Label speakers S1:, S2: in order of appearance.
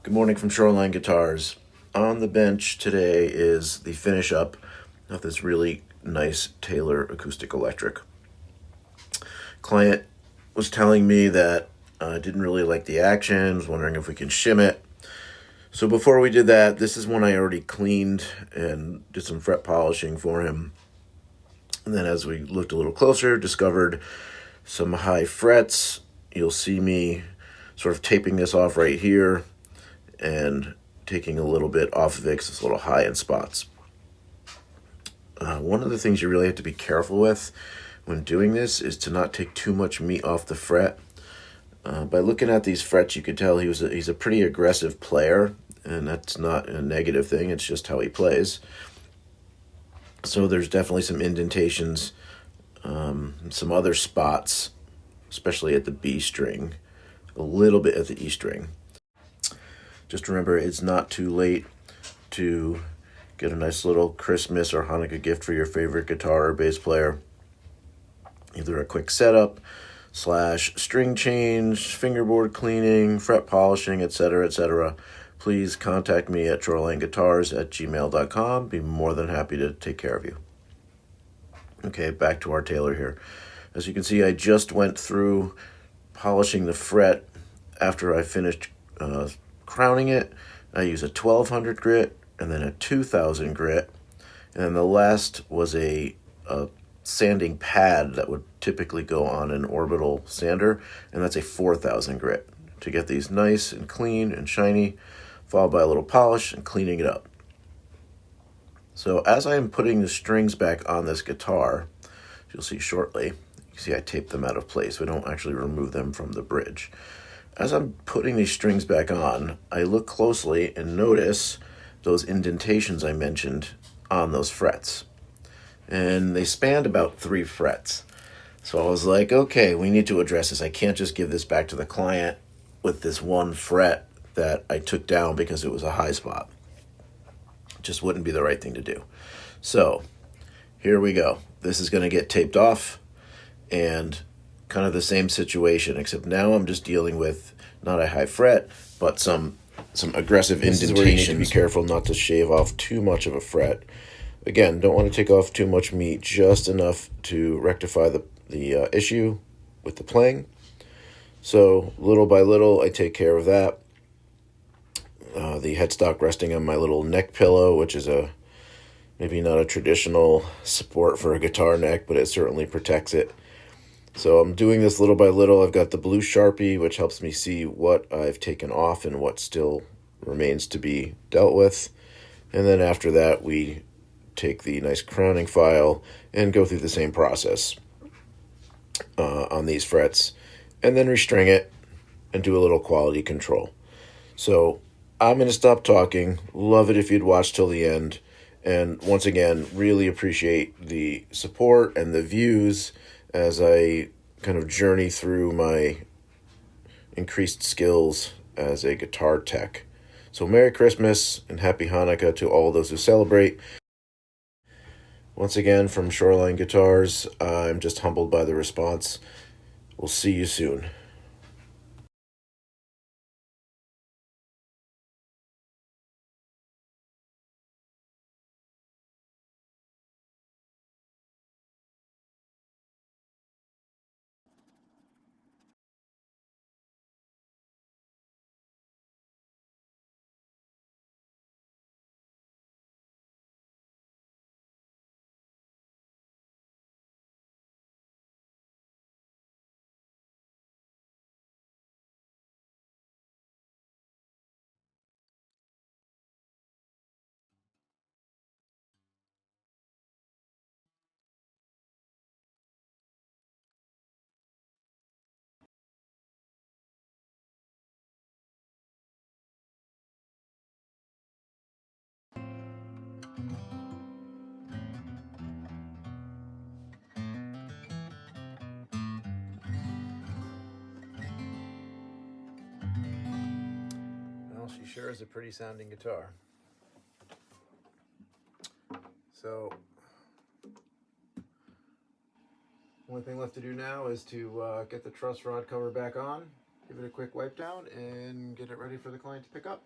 S1: Good morning from Shoreline Guitars. On the bench today is the finish up of this really nice Taylor acoustic electric. Client was telling me that didn't really like the action, was wondering if we can shim it. So before we did that, this is one I already cleaned and did some fret polishing for him. And then as we looked a little closer, discovered some high frets. You'll see me sort of taping this off right here and taking a little bit off of it because it's a little high in spots. One of the things you really have to be careful with when doing this is to not take too much meat off the fret. By looking at these frets, you could tell he's a pretty aggressive player, and that's not a negative thing, it's just how he plays. So there's definitely some indentations, some other spots, especially at the B string, a little bit at the E string. Just remember, it's not too late to get a nice little Christmas or Hanukkah gift for your favorite guitar or bass player. Either a quick setup / string change, fingerboard cleaning, fret polishing, etc., etc. Please contact me at shorelineguitars@gmail.com. Be more than happy to take care of you. Okay, back to our Taylor here. As you can see, I just went through polishing the fret after I finished crowning it. I use a 1200 grit and then a 2000 grit. And then the last was a sanding pad that would typically go on an orbital sander, and that's a 4000 grit to get these nice and clean and shiny, followed by a little polish and cleaning it up. So as I am putting the strings back on this guitar, you'll see shortly, you can see I tape them out of place. We don't actually remove them from the bridge. As I'm putting these strings back on, I look closely and notice those indentations I mentioned on those frets. And they spanned about 3 frets. So I was like, okay, we need to address this. I can't just give this back to the client with this one fret that I took down because it was a high spot. It just wouldn't be the right thing to do. So here we go. This is going to get taped off, and kind of the same situation, except now I'm just dealing with not a high fret, but some aggressive indentation. Be careful not to shave off too much of a fret. Again, don't want to take off too much meat, just enough to rectify the issue with the playing. So little by little, I take care of that. The headstock resting on my little neck pillow, which is maybe not a traditional support for a guitar neck, but it certainly protects it. So I'm doing this little by little. I've got the blue Sharpie, which helps me see what I've taken off and what still remains to be dealt with. And then after that, we take the nice crowning file and go through the same process on these frets, and then restring it and do a little quality control. So I'm going to stop talking. Love it if you'd watch till the end. And once again, really appreciate the support and the views as I kind of journey through my increased skills as a guitar tech. So Merry Christmas and Happy Hanukkah to all those who celebrate. Once again, from Shoreline Guitars, I'm just humbled by the response. We'll see you soon. Well, she sure is a pretty sounding guitar. So, only thing left to do now is to get the truss rod cover back on
S2: give it a quick wipe down, and get it ready for the client to pick up.